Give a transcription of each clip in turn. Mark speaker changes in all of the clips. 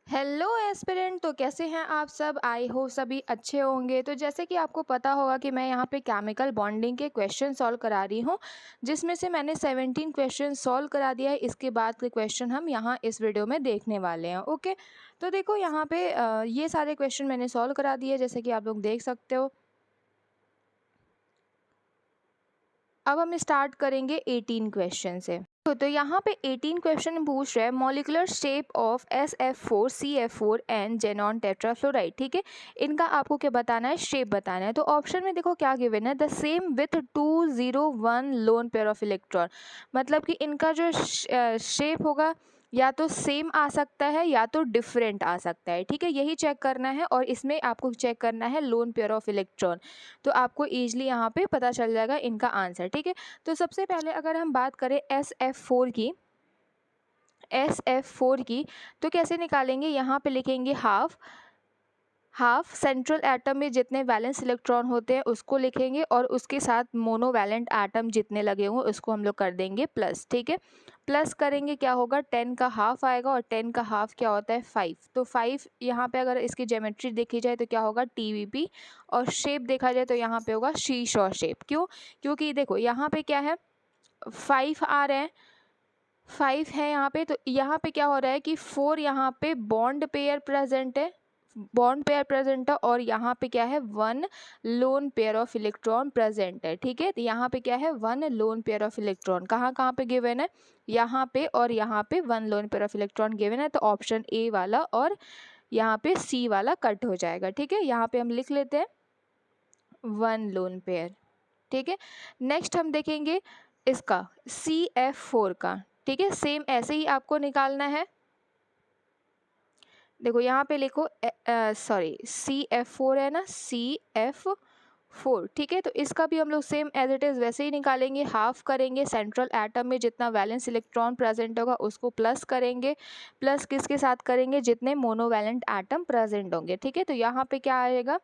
Speaker 1: Hello aspirant. तो कैसे हैं आप सब? आई होप सभी अच्छे होंगे। तो जैसे कि आपको पता होगा कि मैं यहाँ पे केमिकल बॉन्डिंग के क्वेश्चन सॉल्व करा रही हूँ, जिसमें से मैंने 17 क्वेश्चन सॉल्व करा दिया है। इसके बाद के क्वेश्चन हम यहाँ इस वीडियो में देखने वाले हैं। ओके, तो देखो यहाँ पे ये सारे क्वेश्चन मैंने सॉल्व करा दिए, जैसे कि आप लोग देख सकते हो। अब हम स्टार्ट करेंगे 18 क्वेश्चन से। तो यहाँ पे 18 क्वेश्चन पूछ रहे हैं molecular shape of SF4 CF4 and xenon tetrafluoride. ठीक है, इनका आपको क्या बताना है? शेप बताना है। तो ऑप्शन में देखो क्या गिवन है, the same with 201 loan pair of electron. मतलब कि इनका जो शेप होगा या तो सेम आ सकता है या तो डिफरेंट आ सकता है। ठीक है, यही चेक करना है और इसमें आपको चेक करना है लोन पेयर ऑफ इलेक्ट्रॉन। तो आपको ईजिली यहाँ पे पता चल जाएगा इनका आंसर। ठीक है, तो सबसे पहले अगर हम बात करें SF4 की तो कैसे निकालेंगे? यहाँ पे लिखेंगे हाफ हाफ सेंट्रल एटम में जितने वैलेंस इलेक्ट्रॉन होते हैं उसको लिखेंगे और उसके साथ मोनोवैलेंट एटम जितने लगे होंगे उसको हम लोग कर देंगे प्लस। ठीक है, प्लस करेंगे क्या होगा? 10 का हाफ आएगा और 10 का हाफ क्या होता है? 5। तो 5 यहाँ पे अगर इसकी ज्योमेट्री देखी जाए तो क्या होगा? TVP। और शेप देखा जाए तो यहाँ पे होगा शीशॉ शेप। क्यों? क्योंकि देखो यहाँ पे क्या है, 5 आ रहे हैं, 5 है यहाँ पे। तो यहाँ पे क्या हो रहा है कि 4 यहाँ पे बॉन्ड पेयर प्रेजेंट है, और यहाँ पे क्या है? 1 loan pair of electron present है। ठीक है, तो यहाँ पे क्या है? 1 लोन पेयर ऑफ इलेक्ट्रॉन कहाँ कहाँ पे गिवन है? यहाँ पे और यहाँ पे 1 loan pair of electron given है। तो ऑप्शन ए वाला और यहाँ पे सी वाला कट हो जाएगा। ठीक है, यहाँ पे हम लिख लेते हैं 1 लोन पेयर। ठीक है, नेक्स्ट हम देखेंगे इसका CF4 का। ठीक है, सेम ऐसे ही आपको निकालना है। देखो यहाँ पे लिखो सॉरी CF4 है ना, CF4। ठीक है, तो इसका भी हम लोग सेम एज इट इज़ वैसे ही निकालेंगे। हाफ करेंगे, सेंट्रल एटम में जितना वैलेंस इलेक्ट्रॉन प्रेजेंट होगा उसको प्लस करेंगे। प्लस किसके साथ करेंगे? जितने मोनोवैलेंट एटम प्रेजेंट होंगे। ठीक है, तो यहाँ पे क्या आएगा?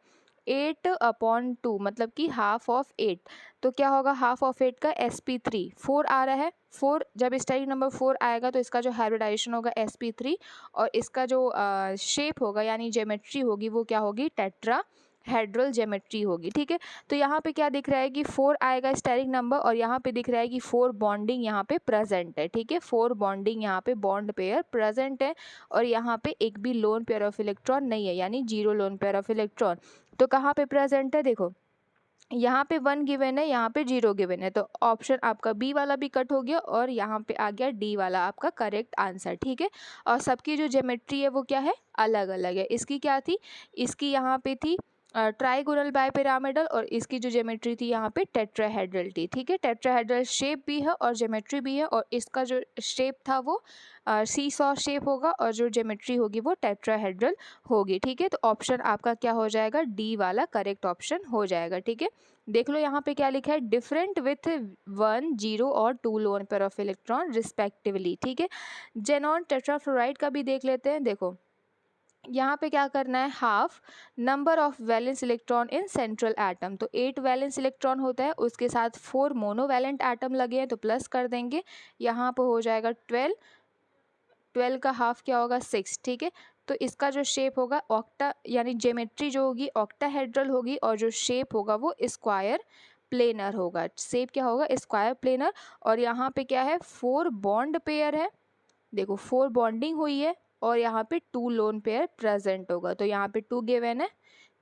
Speaker 1: 8/2, मतलब कि हाफ ऑफ 8। तो क्या होगा हाफ ऑफ 8 का? SP3। 4 आ रहा है, 4 जब स्टेरिक नंबर 4 आएगा तो इसका जो हाइब्रिडाइजेशन होगा SP3, और इसका जो शेप होगा यानी ज्योमेट्री होगी वो क्या होगी? टेट्रा हेड्रल ज्योमेट्री होगी। ठीक है, तो यहाँ पे क्या दिख रहा है कि 4 आएगा स्टेरिक नंबर, और यहाँ पे दिख रहा है कि 4 बॉन्डिंग यहाँ पे प्रेजेंट है। ठीक है, 4 बॉन्डिंग यहाँ पे बॉन्ड पेयर प्रेजेंट है, और यहाँ पे एक भी लोन पेयर ऑफ इलेक्ट्रॉन नहीं है, यानी 0 लोन पेयर ऑफ इलेक्ट्रॉन। तो कहाँ पे प्रेजेंट है? देखो यहाँ पे 1 गिवन है, यहाँ पे 0 गिवन है, तो ऑप्शन आपका बी वाला भी कट हो गया और यहाँ पे आ गया डी वाला आपका करेक्ट आंसर। ठीक है, और सबकी जो ज्योमेट्री है वो क्या है? अलग अलग है। इसकी क्या थी? इसकी यहाँ पे थी ट्राइगोनल बाइपिरामिडल, और इसकी जो ज्योमेट्री थी यहाँ पे टेट्राहेड्रल थी। ठीक है, टेट्राहेड्रल शेप भी है और ज्योमेट्री भी है, और इसका जो शेप था वो सी सॉ शेप होगा और जो ज्योमेट्री होगी वो टेट्राहेड्रल होगी। ठीक है, तो ऑप्शन आपका क्या हो जाएगा? डी वाला करेक्ट ऑप्शन हो जाएगा। ठीक है, देख लो यहाँ पे क्या लिखा है? डिफरेंट विथ 1 0 और 2 loan pair of electron respectively. ठीक है, जेनॉन टेट्राफ्लोराइड का भी देख लेते हैं। देखो यहाँ पे क्या करना है? Half number of valence electron in central atom. तो 8 वैलेंस इलेक्ट्रॉन होता है, उसके साथ 4 मोनोवैलेंट एटम लगे हैं तो प्लस कर देंगे। यहाँ पे हो जाएगा 12। 12 का हाफ क्या होगा? 6। ठीक है, तो इसका जो शेप होगा ऑक्टा, यानी ज्योमेट्री जो होगी ऑक्टाहेड्रल होगी, और जो शेप होगा वो स्क्वायर प्लेनर होगा। शेप क्या होगा? Square planar. और यहाँ पे क्या है? 4 बॉन्ड पेयर है। देखो 4 बॉन्डिंग हुई है और यहाँ पे 2 लोन पेयर प्रेजेंट होगा, तो यहाँ पे 2 गिवन है।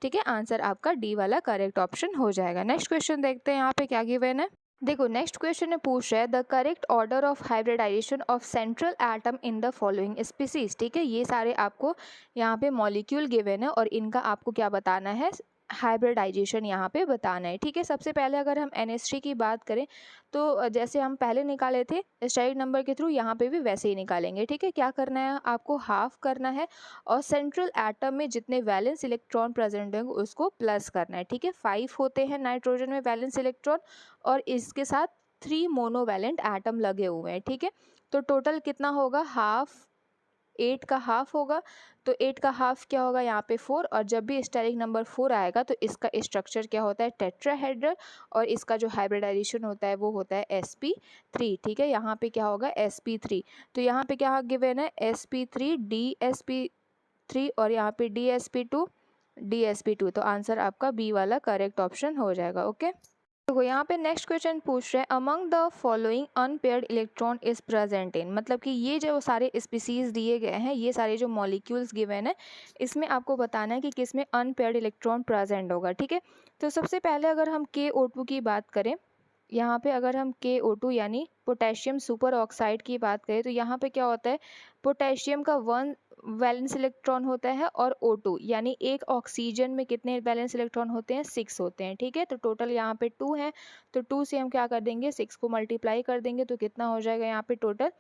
Speaker 1: ठीक है, आंसर आपका डी वाला करेक्ट ऑप्शन हो जाएगा। नेक्स्ट क्वेश्चन देखते हैं यहाँ पे क्या गिवन है। देखो नेक्स्ट क्वेश्चन में पूछ रहा है the correct order of hybridization of central atom in the following species. ठीक है, ये सारे आपको यहाँ पे मॉलिक्यूल गिवन है और इनका आपको क्या बताना है? हाइब्रिडाइजेशन यहाँ पे बताना है। ठीक है, सबसे पहले अगर हम NH3 की बात करें तो जैसे हम पहले निकाले थे स्टेरिक नंबर के थ्रू, यहाँ पे भी वैसे ही निकालेंगे। ठीक है, क्या करना है आपको? हाफ करना है और सेंट्रल एटम में जितने वैलेंस इलेक्ट्रॉन प्रेजेंट होंगे उसको प्लस करना है। ठीक है, 5 होते हैं नाइट्रोजन में वैलेंस इलेक्ट्रॉन, और इसके साथ 3 मोनोवैलेंट एटम लगे हुए हैं। ठीक है, तो टोटल कितना होगा? हाफ 8 का हाफ होगा, तो 8 का हाफ क्या होगा? यहाँ पे 4, और जब भी स्टेरिक नंबर 4 आएगा तो इसका स्ट्रक्चर क्या होता है? टेट्राहेड्रल, और इसका जो हाइब्रिडाइजेशन होता है वो होता है sp3। ठीक है, यहाँ पे क्या होगा? sp3। तो यहाँ पे क्या गिवन है? sp3 dsp 3 और यहाँ पे DsP2 तो आंसर आपका बी वाला करेक्ट ऑप्शन हो जाएगा। ओके, देखो यहाँ पे नेक्स्ट क्वेश्चन पूछ रहे हैं among the following unpaired electron is present in, मतलब कि ये जो सारे स्पीसीज दिए गए हैं, ये सारे जो मॉलिक्यूल्स गिवन है, इसमें आपको बताना है कि किस में अनपेयर्ड इलेक्ट्रॉन प्रेजेंट होगा। ठीक है, तो सबसे पहले अगर हम KO2 की बात करें, यहाँ पे अगर हम KO2 यानी पोटेशियम सुपर ऑक्साइड की बात करें, तो यहाँ पे क्या होता है, पोटेशियम का 1 वैलेंस इलेक्ट्रॉन होता है और O2 यानी एक ऑक्सीजन में कितने वैलेंस इलेक्ट्रॉन होते हैं, 6 होते हैं। ठीक है, तो टोटल यहाँ पे 2 हैं, तो 2 से हम क्या कर देंगे, 6 को मल्टीप्लाई कर देंगे, तो कितना हो जाएगा, यहाँ पे टोटल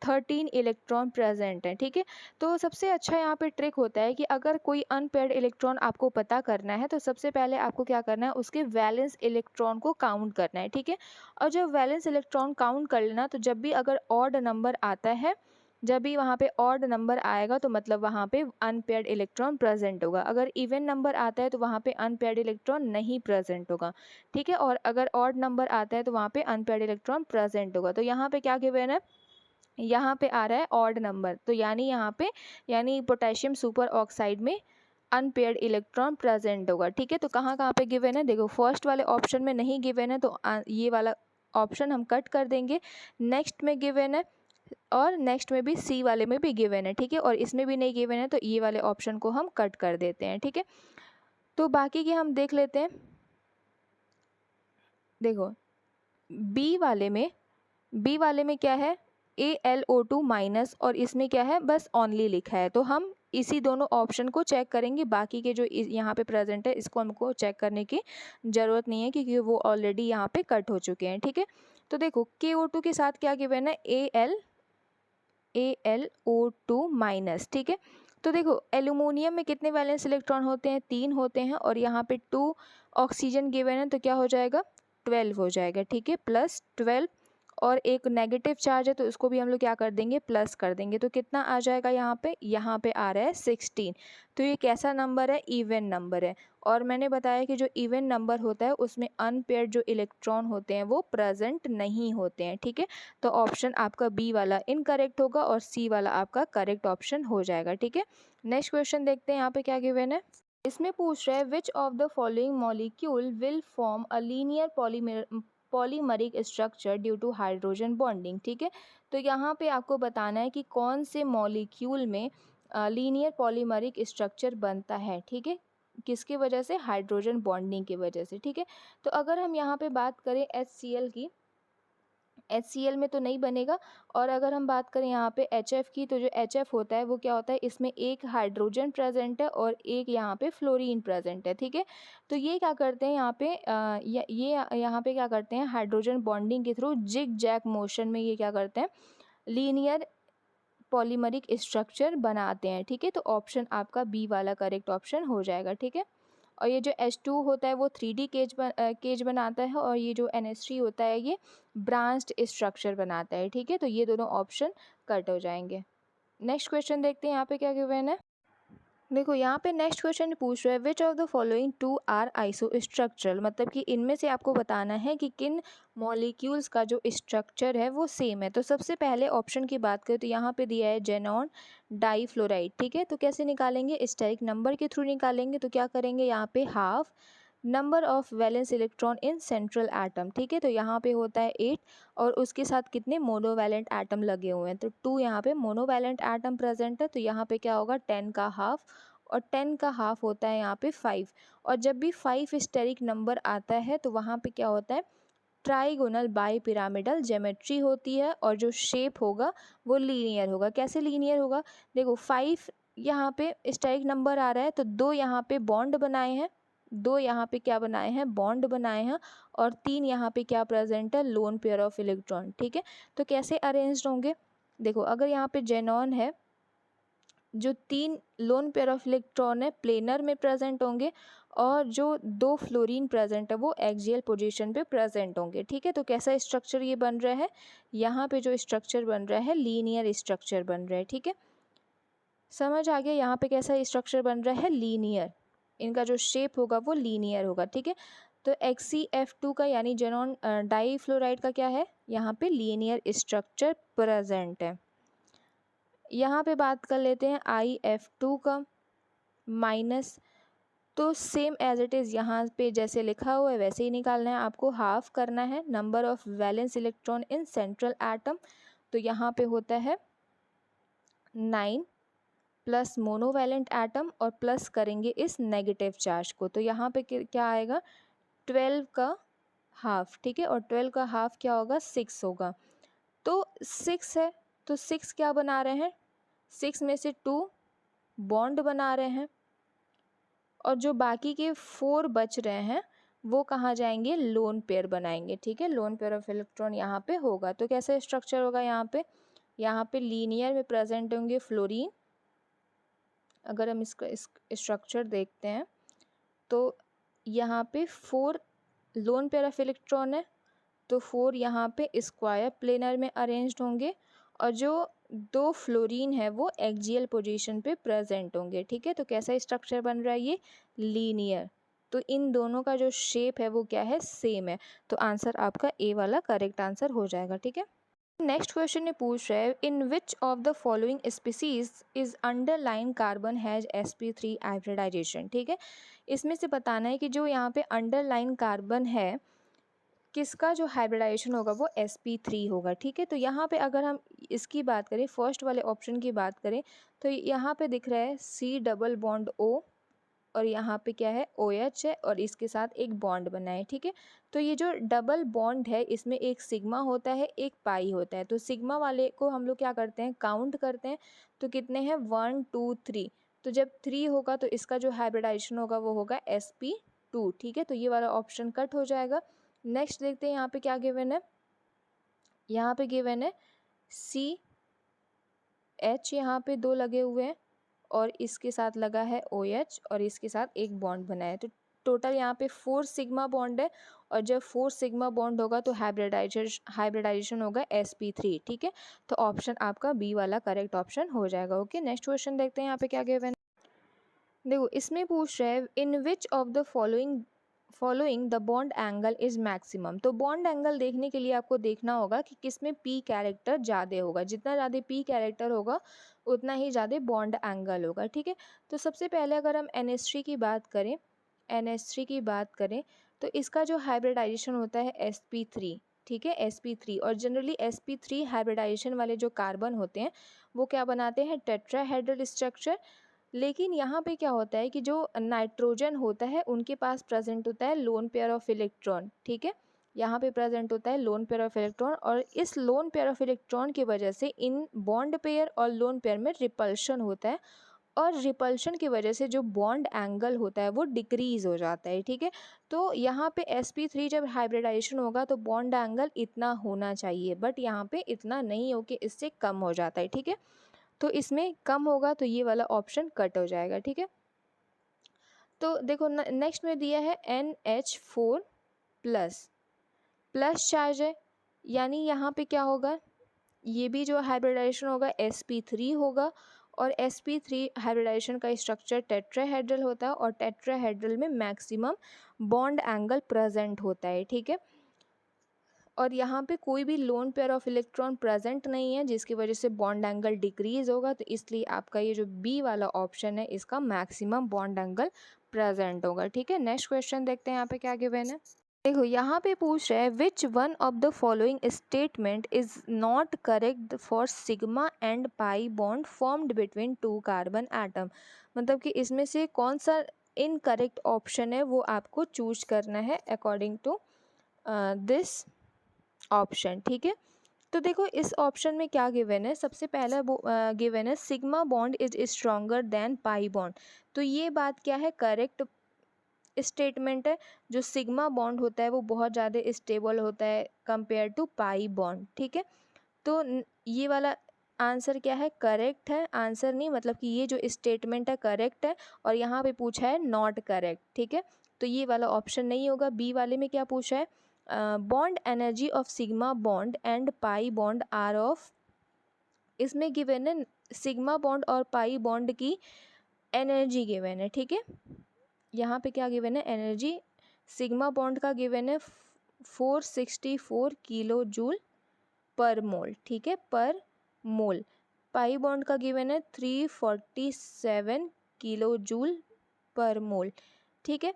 Speaker 1: 13 इलेक्ट्रॉन प्रेजेंट है। ठीक है, तो सबसे अच्छा यहाँ पे ट्रिक होता है कि अगर कोई अनपेयर्ड इलेक्ट्रॉन आपको पता करना है, तो सबसे पहले आपको क्या करना है, उसके वैलेंस इलेक्ट्रॉन को काउंट करना है। ठीक है, और जब वैलेंस इलेक्ट्रॉन काउंट कर लेना, तो जब भी अगर ऑड नंबर आता है, जब भी वहाँ पे ऑड नंबर आएगा, तो मतलब वहाँ पे अनपेयर्ड इलेक्ट्रॉन प्रेजेंट होगा। अगर इवन नंबर आता है, तो वहाँ पे अनपेयर्ड इलेक्ट्रॉन नहीं प्रेजेंट होगा। ठीक है, और अगर ऑड नंबर आता है, तो वहाँ पे अनपेयर्ड इलेक्ट्रॉन प्रेजेंट होगा। तो यहाँ पे क्या गिवन है, यहाँ पे आ रहा है ऑड नंबर, तो यानी यहाँ पे यानी पोटेशियम सुपर ऑक्साइड में अनपेयर्ड इलेक्ट्रॉन प्रेजेंट होगा। ठीक है, तो कहाँ कहाँ पे गिवन है, देखो फर्स्ट वाले ऑप्शन में नहीं गिवन है, तो ये वाला ऑप्शन हम कट कर देंगे। नेक्स्ट में गिवन है और नेक्स्ट में भी सी वाले में भी गिवन है। ठीक है, और इसमें भी नहीं गिवन है, तो ये वाले ऑप्शन को हम कट कर देते हैं। ठीक है, तो बाकी की हम देख लेते हैं। देखो बी वाले में क्या है, AlO2 माइनस, और इसमें क्या है, बस ओनली लिखा है, तो हम इसी दोनों ऑप्शन को चेक करेंगे। बाकी के जो यहाँ पे प्रेजेंट है, इसको हमको चेक करने की ज़रूरत नहीं है, क्योंकि वो ऑलरेडी यहाँ पे कट हो चुके हैं। ठीक है, तो देखो KO2 के साथ क्या गिवन है, AlO2 माइनस। ठीक है, तो देखो एल्यूमिनियम में कितने वैलेंस इलेक्ट्रॉन होते हैं, 3 होते हैं, और यहाँ पे 2 ऑक्सीजन गिवन है, तो क्या हो जाएगा, 12 हो जाएगा। ठीक है, प्लस 12, और एक नेगेटिव चार्ज है, तो उसको भी हम लोग क्या कर देंगे, प्लस कर देंगे, तो कितना आ जाएगा, यहाँ पे आ रहा है 16। तो ये कैसा नंबर है, इवन नंबर है, और मैंने बताया कि जो इवन नंबर होता है, उसमें अनपेयर्ड जो इलेक्ट्रॉन होते हैं वो प्रेजेंट नहीं होते हैं। ठीक है, तो ऑप्शन आपका बी वाला इनकरेक्ट होगा और सी वाला आपका करेक्ट ऑप्शन हो जाएगा। ठीक है, नेक्स्ट क्वेश्चन देखते हैं यहाँ पे क्या गिवन है। इसमें पूछ रहे हैं which of the following molecule will form a linear polymeric structure due to hydrogen bonding. ठीक है, तो यहाँ पे आपको बताना है कि कौन से मॉलिक्यूल में लीनियर पॉलीमरिक स्ट्रक्चर बनता है। ठीक है, किसकी वजह से, हाइड्रोजन बॉन्डिंग की वजह से। ठीक है, तो अगर हम यहाँ पे बात करें HCl की, HCl में तो नहीं बनेगा, और अगर हम बात करें यहाँ पे HF की, तो जो HF होता है वो क्या होता है, इसमें एक हाइड्रोजन प्रेजेंट है और एक यहाँ पे फ्लोरीन प्रेजेंट है। ठीक है, तो ये क्या करते हैं यहाँ पे ये यहाँ पे क्या करते हैं, हाइड्रोजन बॉन्डिंग के थ्रू जिग जैग मोशन में ये क्या करते हैं, लीनियर पॉलीमरिक स्ट्रक्चर बनाते हैं। ठीक है, तो ऑप्शन आपका बी वाला करेक्ट ऑप्शन हो जाएगा। ठीक है, और ये जो H2 होता है वो 3D केज बनाता है, और ये जो NH3 होता है ये ब्रांच्ड स्ट्रक्चर बनाता है। ठीक है, तो ये दोनों ऑप्शन कट हो जाएंगे। नेक्स्ट क्वेश्चन देखते हैं यहाँ पे क्या गिवन है। देखो यहाँ पे नेक्स्ट क्वेश्चन पूछ रहा है which of the following 2 are isostructural, मतलब कि इनमें से आपको बताना है कि किन मॉलिक्यूल्स का जो स्ट्रक्चर है वो सेम है। तो सबसे पहले ऑप्शन की बात करें, तो यहाँ पे दिया है जेनॉन डाईफ्लोराइड। ठीक है, तो कैसे निकालेंगे, स्टेरिक नंबर के थ्रू निकालेंगे। तो क्या करेंगे, यहाँ पे half number of valence electron in central atom. ठीक है, तो यहाँ पे होता है 8, और उसके साथ कितने मोनोवैलेंट एटम लगे हुए हैं, तो 2 यहाँ पे मोनोवैलेंट एटम प्रेजेंट है, तो यहाँ पे क्या होगा, 10 का हाफ, और 10 का हाफ होता है यहाँ पे 5, और जब भी 5 स्टेरिक नंबर आता है, तो वहाँ पे क्या होता है, ट्राइगोनल बाई पिरामिडल ज्योमेट्री होती है, और जो शेप होगा वो लीनियर होगा। कैसे लीनियर होगा, देखो 5 यहाँ पे स्टेरिक नंबर आ रहा है, तो 2 यहाँ पे बॉन्ड बनाए हैं, 2 यहाँ पे क्या बनाए हैं, बॉन्ड बनाए हैं, और 3 यहाँ पे क्या प्रेजेंट है, लोन पेयर ऑफ इलेक्ट्रॉन। ठीक है, तो कैसे अरेंज्ड होंगे, देखो अगर यहाँ पे जेनॉन है, जो 3 लोन पेयर ऑफ इलेक्ट्रॉन है प्लेनर में प्रेजेंट होंगे, और जो 2 फ्लोरीन प्रेजेंट है वो एक्सियल पोजीशन पे प्रेजेंट होंगे। ठीक है, तो कैसा स्ट्रक्चर ये बन रहा है, यहाँ पे जो स्ट्रक्चर बन रहा है लीनियर स्ट्रक्चर बन रहा है। ठीक है, समझ आ गया, यहाँ पे कैसा स्ट्रक्चर बन रहा है, लीनियर, इनका जो शेप होगा वो लीनियर होगा। ठीक है, तो XeF2 का यानी जेनॉन डाईफ्लोराइड का क्या है, यहाँ पे लीनियर स्ट्रक्चर प्रेजेंट है। यहाँ पे बात कर लेते हैं IF2 का, माइनस, तो सेम एज इट इज़ यहाँ पे जैसे लिखा हुआ है वैसे ही निकालना है आपको। हाफ करना है number of valence electron in central atom, तो यहाँ पे होता है 9 प्लस मोनोवैलेंट एटम और प्लस करेंगे इस नेगेटिव चार्ज को, तो यहाँ पे क्या आएगा 12 का हाफ, ठीक है। और 12 का हाफ क्या होगा 6 होगा, तो 6 है तो 6 क्या बना रहे हैं, 6 में से 2 बॉन्ड बना रहे हैं और जो बाकी के 4 बच रहे हैं वो कहाँ जाएंगे, लोन पेयर बनाएंगे, ठीक है। लोन पेयर ऑफ इलेक्ट्रॉन यहाँ पे होगा, तो कैसा स्ट्रक्चर होगा यहाँ पे लीनियर में प्रेजेंट होंगे फ्लोरीन। अगर हम इसका स्ट्रक्चर देखते हैं तो यहाँ पे 4 लोन पेयर ऑफ इलेक्ट्रॉन है, तो 4 यहाँ पे स्क्वायर प्लेनर में अरेंज्ड होंगे और जो 2 फ्लोरीन है वो एक्सियल पोजीशन पे प्रेजेंट होंगे, ठीक है। तो कैसा स्ट्रक्चर बन रहा है ये, लीनियर, तो इन दोनों का जो शेप है वो क्या है, सेम है, तो आंसर आपका ए वाला करेक्ट आंसर हो जाएगा, ठीक है। नेक्स्ट क्वेश्चन ने पूछ रहा है, in which of the following species is underline carbon has sp3 hybridisation, ठीक है। इसमें से बताना है कि जो यहाँ पे अंडरलाइन कार्बन है किसका जो हाइब्रिडाइजेशन होगा वो sp3 होगा, ठीक है। तो यहाँ पे अगर हम इसकी बात करें, फर्स्ट वाले ऑप्शन की बात करें, तो यहाँ पे दिख रहा है C डबल बॉन्ड O और यहाँ पे क्या है OH है और इसके साथ एक बॉन्ड बना है, ठीक है। तो ये जो डबल बॉन्ड है इसमें एक सिग्मा होता है एक पाई होता है, तो सिग्मा वाले को हम लोग क्या करते हैं, काउंट करते हैं, तो कितने हैं 1 2 3, तो जब 3 होगा तो इसका जो हाइब्रिडाइजेशन होगा वो होगा sp2, ठीक है। तो ये वाला ऑप्शन कट हो जाएगा। नेक्स्ट देखते हैं यहाँ पे क्या गिवन है, यहाँ पे गिवन है CH, यहाँ पे 2 लगे हुए हैं और इसके साथ लगा है OH और इसके साथ एक बॉन्ड बना है, तो टोटल यहाँ पे 4 सिग्मा बॉन्ड है और जब 4 सिग्मा बॉन्ड होगा तो हाइब्रिडाइजेशन होगा sp3, ठीक है। तो ऑप्शन आपका बी वाला करेक्ट ऑप्शन हो जाएगा। ओके, नेक्स्ट क्वेश्चन देखते हैं यहाँ पे क्या गिवन है। देखो इसमें पूछ रहा है in which of the following the bond angle is maximum, तो बॉन्ड एंगल देखने के लिए आपको देखना होगा कि किसमें p कैरेक्टर ज़्यादा होगा, जितना ज़्यादा p कैरेक्टर होगा उतना ही ज़्यादा बॉन्ड एंगल होगा, ठीक है। तो सबसे पहले अगर हम NH3 की बात करें, NH3 की बात करें तो इसका जो हाइब्रिडाइजेशन होता है sp3, ठीक है, sp3, और जनरली sp3 हाइब्रिडाइजेशन वाले जो कार्बन होते हैं वो क्या बनाते हैं, टेट्राहेड्रल स्ट्रक्चर। लेकिन यहाँ पे क्या होता है कि जो नाइट्रोजन होता है उनके पास प्रेजेंट होता है लोन पेयर ऑफ इलेक्ट्रॉन, ठीक है। यहाँ पे प्रेजेंट होता है लोन पेयर ऑफ इलेक्ट्रॉन और इस लोन पेयर ऑफ इलेक्ट्रॉन की वजह से इन बॉन्ड पेयर और लोन पेयर में रिपल्शन होता है और रिपल्शन की वजह से जो बॉन्ड एंगल होता है वो डिक्रीज हो जाता है, ठीक है। तो यहाँ पे sp3 जब हाइब्रिडाइजेशन होगा तो बॉन्ड एंगल इतना होना चाहिए, बट यहाँ पे इतना नहीं हो कि इससे कम हो जाता है, ठीक है। तो इसमें कम होगा तो ये वाला ऑप्शन कट हो जाएगा, ठीक है। तो देखो नेक्स्ट में दिया है NH4 प्लस चार्ज है, यानी यहाँ पे क्या होगा, ये भी जो हाइब्रिडाइजेशन होगा sp3 होगा और sp3 हाइब्रिडाइजेशन का स्ट्रक्चर टेट्राहेड्रल होता है और टेट्राहेड्रल में मैक्सिमम बॉन्ड एंगल प्रेजेंट होता है, ठीक है। और यहाँ पे कोई भी loan pair of electron present नहीं है जिसकी वजह से बॉन्ड एंगल डिक्रीज होगा, तो इसलिए आपका ये जो बी वाला ऑप्शन है इसका मैक्सिमम बॉन्ड एंगल प्रेजेंट होगा, ठीक है। नेक्स्ट क्वेश्चन देखते हैं यहाँ पे क्या गिवन है। देखो यहाँ पे पूछ रहा है which one of the following statement is not correct for sigma and pi bond formed between 2 carbon atom, मतलब कि इसमें से कौन सा इनकरेक्ट ऑप्शन है वो आपको चूज करना है अकॉर्डिंग टू दिस ऑप्शन, ठीक है। तो देखो इस ऑप्शन में क्या गिवन है, सबसे पहला गिवन है sigma bond is stronger than pi bond, तो ये बात क्या है, करेक्ट स्टेटमेंट है। जो सिग्मा बॉन्ड होता है वो बहुत ज़्यादा स्टेबल होता है कंपेयर टू पाई बॉन्ड, ठीक है। तो ये वाला आंसर क्या है, करेक्ट है, आंसर नहीं, मतलब कि ये जो स्टेटमेंट है करेक्ट है और यहाँ पे पूछा है नॉट करेक्ट, ठीक है। तो ये वाला ऑप्शन नहीं होगा। बी वाले में क्या पूछा है, bond energy of sigma bond and pi bond are of, इसमें गिवन है सिग्मा बॉन्ड और पाई बॉन्ड की एनर्जी गिवन है, ठीक है। यहाँ पे क्या गिवन है, एनर्जी सिग्मा बॉन्ड का गिवन है 464 किलो जूल पर मोल, ठीक है, पर मोल। पाई बॉन्ड का गिवन है 347 किलो जूल पर मोल। ठीक है,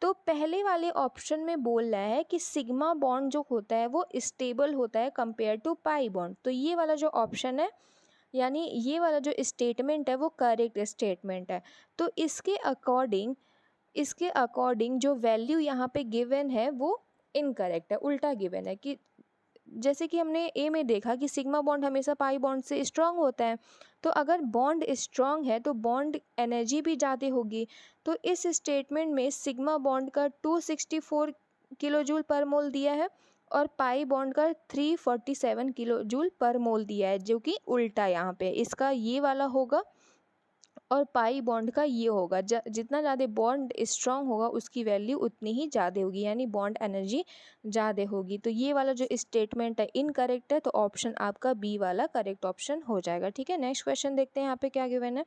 Speaker 1: तो पहले वाले ऑप्शन में बोल रहा है कि सिग्मा बॉन्ड जो होता है वो स्टेबल होता है कंपेयर टू पाई बॉन्ड। तो ये वाला जो ऑप्शन है, यानी ये वाला जो स्टेटमेंट है वो करेक्ट स्टेटमेंट है। तो इसके अकॉर्डिंग जो वैल्यू यहाँ पे गिवन है वो इनकरेक्ट है, उल्टा गिवन है। कि जैसे कि हमने ए में देखा कि सिग्मा बॉन्ड हमेशा पाई बॉन्ड से स्ट्रांग होता है, तो अगर बॉन्ड स्ट्रांग है तो बॉन्ड एनर्जी भी ज़्यादा होगी। तो इस स्टेटमेंट में सिग्मा बॉन्ड का 264 किलो जूल पर मोल दिया है और पाई बॉन्ड का 347 किलो जूल पर मोल दिया है, जो कि उल्टा यहाँ पे इसका ये वाला होगा और पाई बॉन्ड का ये होगा। जितना ज़्यादा बॉन्ड स्ट्रांग होगा उसकी वैल्यू उतनी ही ज़्यादा होगी, यानी बॉन्ड एनर्जी ज़्यादा होगी। तो ये वाला जो स्टेटमेंट है इनकरेक्ट है, तो ऑप्शन आपका बी वाला करेक्ट ऑप्शन हो जाएगा। ठीक है, नेक्स्ट क्वेश्चन देखते हैं यहाँ पे क्या गिवन है।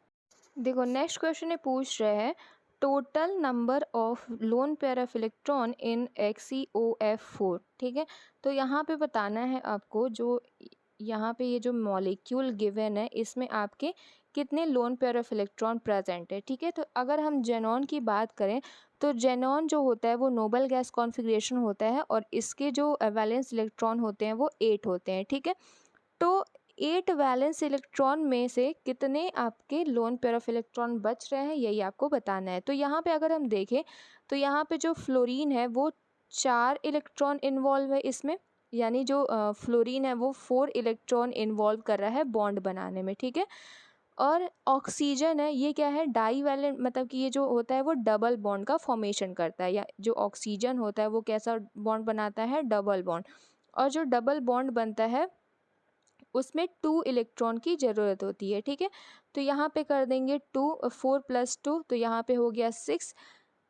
Speaker 1: देखो नेक्स्ट क्वेश्चन में पूछ रहे हैं total number of loan pair of electron in XeOF4। ठीक है, तो यहाँ पे बताना है आपको, जो यहाँ पे ये जो मॉलिक्यूल गिवन है इसमें आपके कितने loan pair of electron present है। ठीक है, तो अगर हम जेनॉन की बात करें तो जेनॉन जो होता है वो नोबल गैस कॉन्फ़िगरेशन होता है और इसके जो वैलेंस इलेक्ट्रॉन होते हैं वो 8 होते हैं। ठीक है, तो 8 वैलेंस इलेक्ट्रॉन में से कितने आपके लोन पेयर ऑफ इलेक्ट्रॉन बच रहे हैं, यही आपको बताना है। तो यहाँ पे अगर हम देखें तो यहाँ पे जो फ्लोरीन है वो 4 इलेक्ट्रॉन इन्वॉल्व है इसमें, यानी जो फ्लोरीन है वो 4 इलेक्ट्रॉन इन्वॉल्व कर रहा है बॉन्ड बनाने में। ठीक है, और ऑक्सीजन है ये क्या है, डाई वैलेंट, मतलब कि ये जो होता है वो डबल बॉन्ड का फॉर्मेशन करता है। या जो ऑक्सीजन होता है वो कैसा बॉन्ड बनाता है, डबल बॉन्ड। और जो डबल बॉन्ड बनता है उसमें 2 इलेक्ट्रॉन की ज़रूरत होती है। ठीक है, तो यहाँ पे कर देंगे 4 + 2, तो यहाँ पे हो गया 6।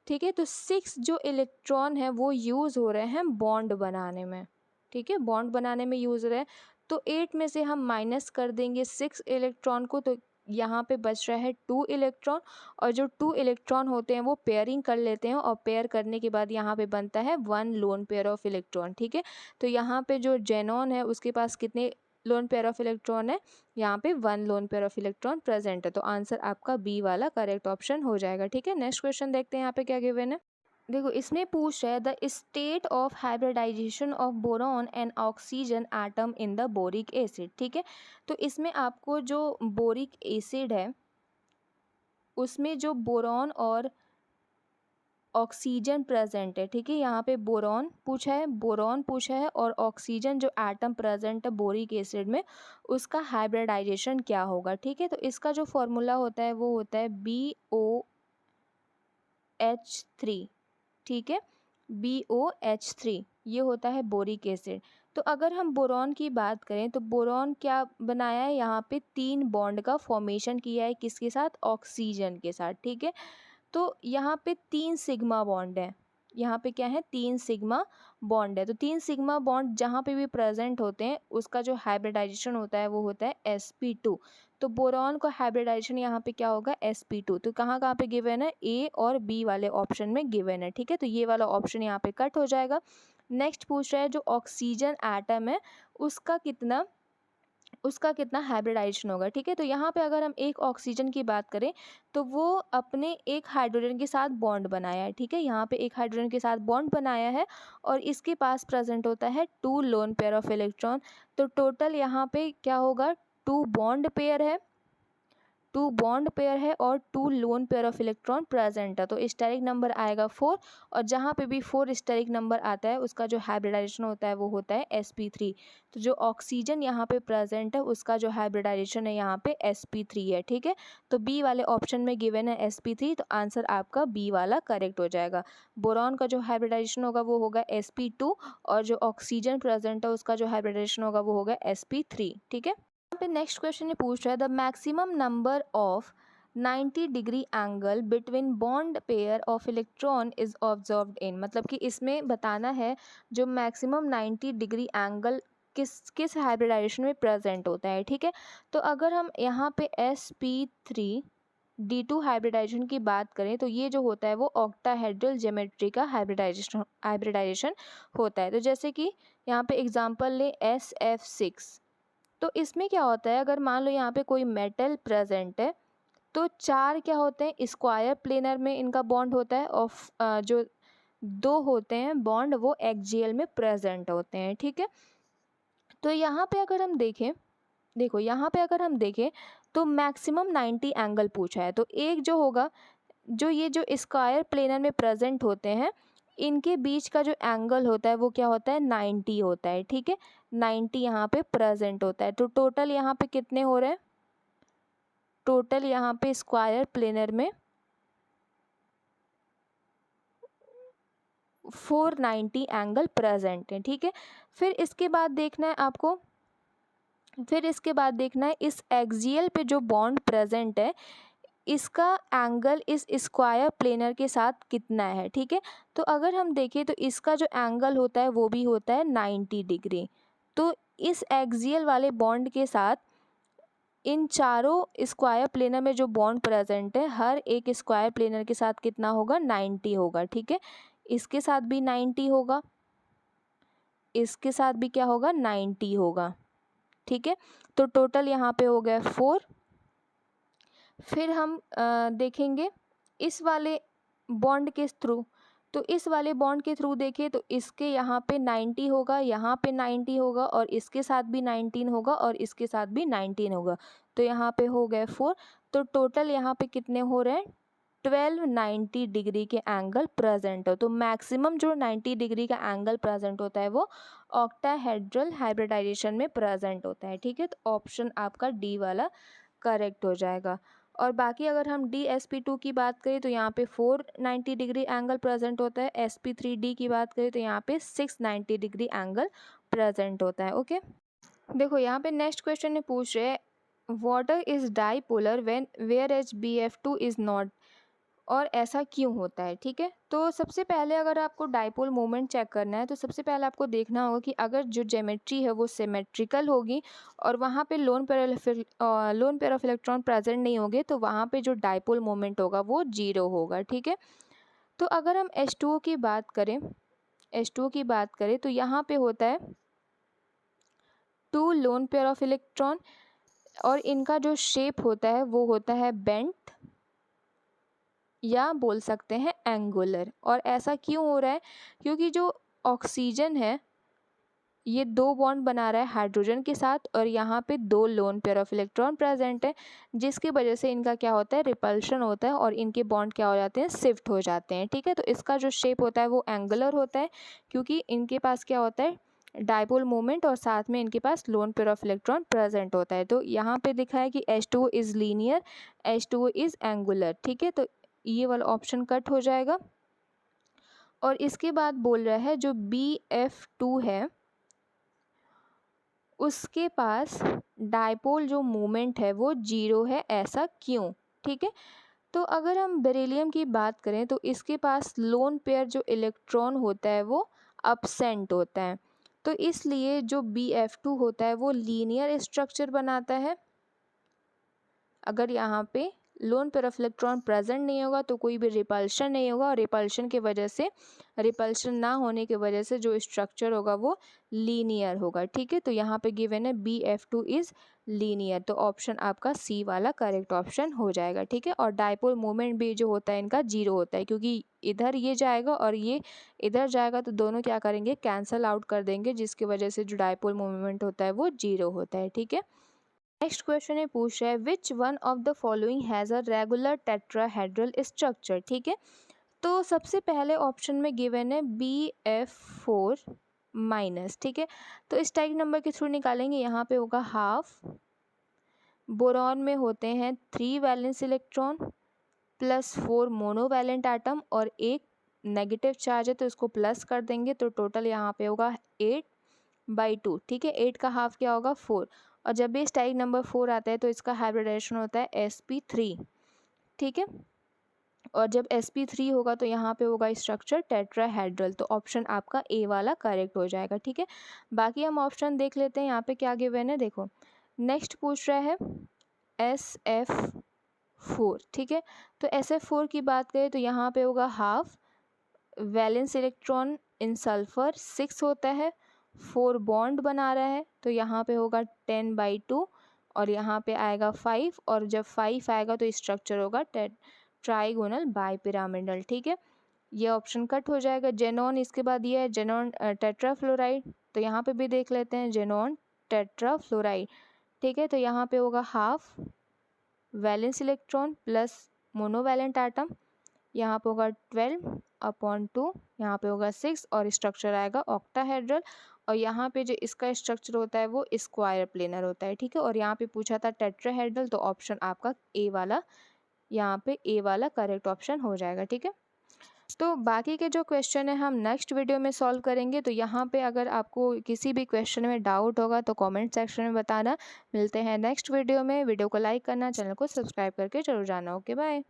Speaker 1: ठीक है, तो 6 जो इलेक्ट्रॉन है वो यूज़ हो रहे हैं बॉन्ड बनाने में। ठीक है, बॉन्ड बनाने में यूज़ हो रहे हैं। तो 8 में से हम माइनस कर देंगे 6 इलेक्ट्रॉन को, तो यहाँ पे बच रहा है 2 इलेक्ट्रॉन। और जो 2 इलेक्ट्रॉन होते हैं वो पेयरिंग कर लेते हैं और पेयर करने के बाद यहाँ पे बनता है 1 लोन पेयर ऑफ इलेक्ट्रॉन। ठीक है, तो यहाँ पे जो जेनॉन है उसके पास कितने लोन पेयर ऑफ इलेक्ट्रॉन है, यहाँ पे 1 loan pair of electron present है। तो आंसर आपका बी वाला करेक्ट ऑप्शन हो जाएगा। ठीक है, नेक्स्ट क्वेश्चन देखते हैं यहाँ पे क्या गिवन है। देखो इसमें पूछ रहा है the state of hybridization of boron and oxygen atom in the boric acid. ठीक है, तो इसमें आपको जो बोरिक एसिड है उसमें जो बोरॉन और ऑक्सीजन प्रेजेंट है। ठीक है, यहाँ पे बोरॉन पूछा है और ऑक्सीजन जो एटम प्रेजेंट है बोरिक एसिड में उसका हाइब्रिडाइजेशन क्या होगा। ठीक है, तो इसका जो फॉर्मूला होता है वो होता है BOH3। ठीक है, BOH3 ये होता है बोरिक एसिड। तो अगर हम बोरॉन की बात करें तो बोरॉन क्या बनाया है, यहाँ पे 3 बॉन्ड का फॉर्मेशन किया है, किसके साथ, ऑक्सीजन के साथ। ठीक है, तो यहाँ पे 3 सिग्मा बॉन्ड है, यहाँ पे क्या है, 3 सिग्मा बॉन्ड है। तो 3 सिग्मा बॉन्ड जहाँ पे भी प्रेजेंट होते हैं उसका जो हाइब्रिडाइजेशन होता है वो होता है sp2। तो बोरॉन का हाइब्रिडाइजेशन यहाँ पे क्या होगा, sp2। तो कहाँ कहाँ पे गिवन है, ए और बी वाले ऑप्शन में गिवन है। ठीक है, तो ये वाला ऑप्शन यहाँ पे कट हो जाएगा। नेक्स्ट पूछ रहा है जो ऑक्सीजन एटम है उसका कितना हाइब्रिडाइजेशन होगा। ठीक है, तो यहाँ पे अगर हम एक ऑक्सीजन की बात करें तो वो अपने एक हाइड्रोजन के साथ बॉन्ड बनाया है। ठीक है, यहाँ पे एक हाइड्रोजन के साथ बॉन्ड बनाया है और इसके पास प्रेजेंट होता है 2 लोन पेयर ऑफ इलेक्ट्रॉन। तो टोटल यहाँ पे क्या होगा, 2 बॉन्ड पेयर है, 2 बॉन्ड पेयर है और 2 loan pair of electron present है। तो स्टेरिक नंबर आएगा 4 और जहाँ पे भी 4 स्टेरिक नंबर आता है उसका जो हाइब्रिडाइजेशन होता है वो होता है sp3। तो जो ऑक्सीजन यहाँ पे प्रेजेंट है उसका जो हाइब्रिडाइजेशन है यहाँ पे sp3 है। ठीक है, तो बी वाले ऑप्शन में गिवन है sp3, तो आंसर आपका बी वाला करेक्ट हो जाएगा। बोरॉन का जो हाइब्रिडाइजेशन होगा वो होगा sp2 और जो ऑक्सीजन प्रेजेंट है उसका जो हाइब्रिडाइजेशन होगा वो होगा sp3। ठीक है, यहाँ पे नेक्स्ट क्वेश्चन ये पूछ रहा है the maximum number of 90 degree angle between bond pair of electron is observed in. मतलब कि इसमें बताना है जो मैक्सिमम 90 डिग्री एंगल किस किस हाइब्रिडाइजेशन में प्रेजेंट होता है। ठीक है, तो अगर हम यहाँ पे sp3d2 हाइब्रिडाइजेशन की बात करें तो ये जो होता है वो ऑक्टाहेड्रल ज्योमेट्री का हाइब्रिडाइजेशन होता है। तो जैसे कि यहाँ पे एग्जांपल ले SF6। तो इसमें क्या होता है, अगर मान लो यहाँ पे कोई मेटल प्रेजेंट है तो 4 क्या होते हैं, स्क्वायर प्लेनर में इनका बॉन्ड होता है, और जो 2 होते हैं बॉन्ड वो एक्सियल में प्रेजेंट होते हैं। ठीक है, तो यहाँ पे अगर हम देखें, देखो यहाँ पे अगर हम देखें तो मैक्सिमम 90 एंगल पूछा है। तो एक जो होगा, जो ये जो स्क्वायर प्लेनर में प्रेजेंट होते हैं, इनके बीच का जो एंगल होता है वो क्या होता है, 90 होता है। ठीक है, 90 यहाँ पे प्रेजेंट होता है। तो टोटल यहाँ पे कितने हो रहे हैं, टोटल यहाँ पे स्क्वायर प्लेनर में 490 एंगल प्रेजेंट है। ठीक है, फिर इसके बाद देखना है आपको, फिर इसके बाद देखना है इस एक्सियल पे जो बॉन्ड प्रेजेंट है इसका एंगल इस स्क्वायर प्लेनर के साथ कितना है। ठीक है, तो अगर हम देखें तो इसका जो एंगल होता है वो भी होता है 90 डिग्री। तो इस एक्सियल वाले बॉन्ड के साथ इन चारों स्क्वायर प्लेनर में जो बॉन्ड प्रेजेंट है, हर एक स्क्वायर प्लेनर के साथ कितना होगा, 90 होगा। ठीक है, इसके साथ भी 90 होगा, इसके साथ भी क्या होगा, 90 होगा। ठीक है, तो टोटल यहाँ पे हो गया 4। फिर हम देखेंगे इस वाले बॉन्ड के थ्रू, तो इस वाले बॉन्ड के थ्रू देखें तो इसके यहाँ पे 90 होगा, यहाँ पे 90 होगा, और इसके साथ भी 19 होगा, और इसके साथ भी 19 होगा। तो यहाँ पे हो गए 4। तो टोटल यहाँ पे कितने हो रहे हैं, 12 90 डिग्री के एंगल प्रेजेंट हो। तो मैक्सिमम जो 90 डिग्री का एंगल प्रेजेंट होता है वो ऑक्टाहेड्रल हाइब्रिडाइजेशन में प्रेजेंट होता है। ठीक है, तो ऑप्शन आपका डी वाला करेक्ट हो जाएगा। और बाकी अगर हम DsP2 की बात करें तो यहाँ पे 490 डिग्री एंगल प्रेजेंट होता है। sp3d की बात करें तो यहाँ पे 690 डिग्री एंगल प्रेजेंट होता है। ओके, देखो यहाँ पे नेक्स्ट क्वेश्चन में पूछ रहे हैं water is dipolar when whereas BF2 is not, और ऐसा क्यों होता है। ठीक है, तो सबसे पहले अगर आपको डाइपोल मोमेंट चेक करना है तो सबसे पहले आपको देखना होगा कि अगर जो ज्योमेट्री है वो सिमेट्रिकल होगी और वहाँ पे loan pair of electron present नहीं होंगे तो वहाँ पे जो डाइपोल मोमेंट होगा वो 0 होगा। ठीक है, तो अगर हम H2O की बात करें, H2O की बात करें तो यहाँ पे होता है 2 लोन पेयर ऑफ इलेक्ट्रॉन, और इनका जो शेप होता है वो होता है बेंट या बोल सकते हैं एंगुलर। और ऐसा क्यों हो रहा है, क्योंकि जो ऑक्सीजन है ये 2 बॉन्ड बना रहा है हाइड्रोजन के साथ, और यहाँ पे 2 loan pair of electron present है, जिसकी वजह से इनका क्या होता है, रिपल्शन होता है, और इनके बॉन्ड क्या हो जाते हैं, शिफ्ट हो जाते हैं। ठीक है, तो इसका जो शेप होता है वो एंगुलर होता है, क्योंकि इनके पास क्या होता है, डाइपोल मोमेंट, और साथ में इनके पास lone pair of electron present होता है। तो यहाँ पे दिखा है कि H2O is linear, H2O is angular. ठीक है, तो ये वाला ऑप्शन कट हो जाएगा। और इसके बाद बोल रहा है जो BF2 है उसके पास डाइपोल जो मोमेंट है वो 0 है, ऐसा क्यों। ठीक है, तो अगर हम बेरिलियम की बात करें तो इसके पास लोन पेयर जो इलेक्ट्रॉन होता है वो अब्सेंट होता है, तो इसलिए जो BF2 होता है वो लीनियर स्ट्रक्चर बनाता है। अगर यहाँ पे loan pair of electron present नहीं होगा तो कोई भी रिपल्शन नहीं होगा, और रिपल्शन की वजह से, रिपल्शन ना होने की वजह से जो स्ट्रक्चर होगा वो लीनियर होगा। ठीक है, तो यहाँ पे गिवन है BF2 इज लीनियर, तो ऑप्शन आपका सी वाला करेक्ट ऑप्शन हो जाएगा। ठीक है, और डाइपोल मोमेंट भी जो होता है इनका 0 होता है, क्योंकि इधर ये जाएगा और ये इधर जाएगा तो दोनों क्या करेंगे, कैंसल आउट कर देंगे, जिसकी वजह से जो डाइपोल मोमेंट होता है वो 0 होता है। ठीक है, नेक्स्ट क्वेश्चन है पूछ रहा है which one of the following has a regular tetrahedral structure. ठीक है, तो सबसे पहले ऑप्शन में गिवन है BF4 माइनस। ठीक है, तो इस टाइप नंबर के थ्रू निकालेंगे, यहाँ पे होगा हाफ, बोरॉन में होते हैं 3 valence electron plus 4 monovalent atom और एक नेगेटिव चार्ज है तो इसको प्लस कर देंगे, तो टोटल यहाँ पे होगा 8/2। ठीक है, 8 का हाफ क्या होगा, 4, और जब भी इस टाइप नंबर 4 आता है तो इसका हाइब्रिडाइजेशन होता है sp3। ठीक है, और जब sp3 होगा तो यहाँ पे होगा स्ट्रक्चर टेट्राहेड्रल, तो ऑप्शन आपका ए वाला करेक्ट हो जाएगा। ठीक है, बाकी हम ऑप्शन देख लेते हैं, यहाँ पे क्या गिवन है देखो। नेक्स्ट पूछ रहा है SF4। ठीक है, तो SF4 की बात करें तो यहाँ पे होगा half, valence electron in sulphur 6 होता है, 4 बॉन्ड बना रहा है तो यहाँ पे होगा 10/2, और यहाँ पे आएगा 5 और जब 5 आएगा तो स्ट्रक्चर होगा ट्राइगोनल बाइपिरामिडल। ठीक है, ये ऑप्शन कट हो जाएगा। जेनॉन इसके बाद ये है जेनॉन टेट्राफ्लोराइड, तो यहाँ पे भी देख लेते हैं जेनॉन टेट्राफ्लोराइड। ठीक है, तो यहाँ पे होगा half valence electron plus monovalent atom, यहाँ पे होगा 12/2, यहाँ पे होगा 6 और स्ट्रक्चर आएगा ऑक्टाहेड्रल। और यहाँ पे जो इसका स्ट्रक्चर होता है वो स्क्वायर प्लेनर होता है। ठीक है, और यहाँ पे पूछा था टेट्राहेड्रल, तो ऑप्शन आपका ए वाला, यहाँ पे ए वाला करेक्ट ऑप्शन हो जाएगा। ठीक है, तो बाकी के जो क्वेश्चन है हम नेक्स्ट वीडियो में सॉल्व करेंगे। तो यहाँ पे अगर आपको किसी भी क्वेश्चन में डाउट होगा तो कमेंट सेक्शन में बताना। मिलते हैं नेक्स्ट वीडियो में। वीडियो को लाइक करना, चैनल को सब्सक्राइब करके जरूर जाना। Okay, bye.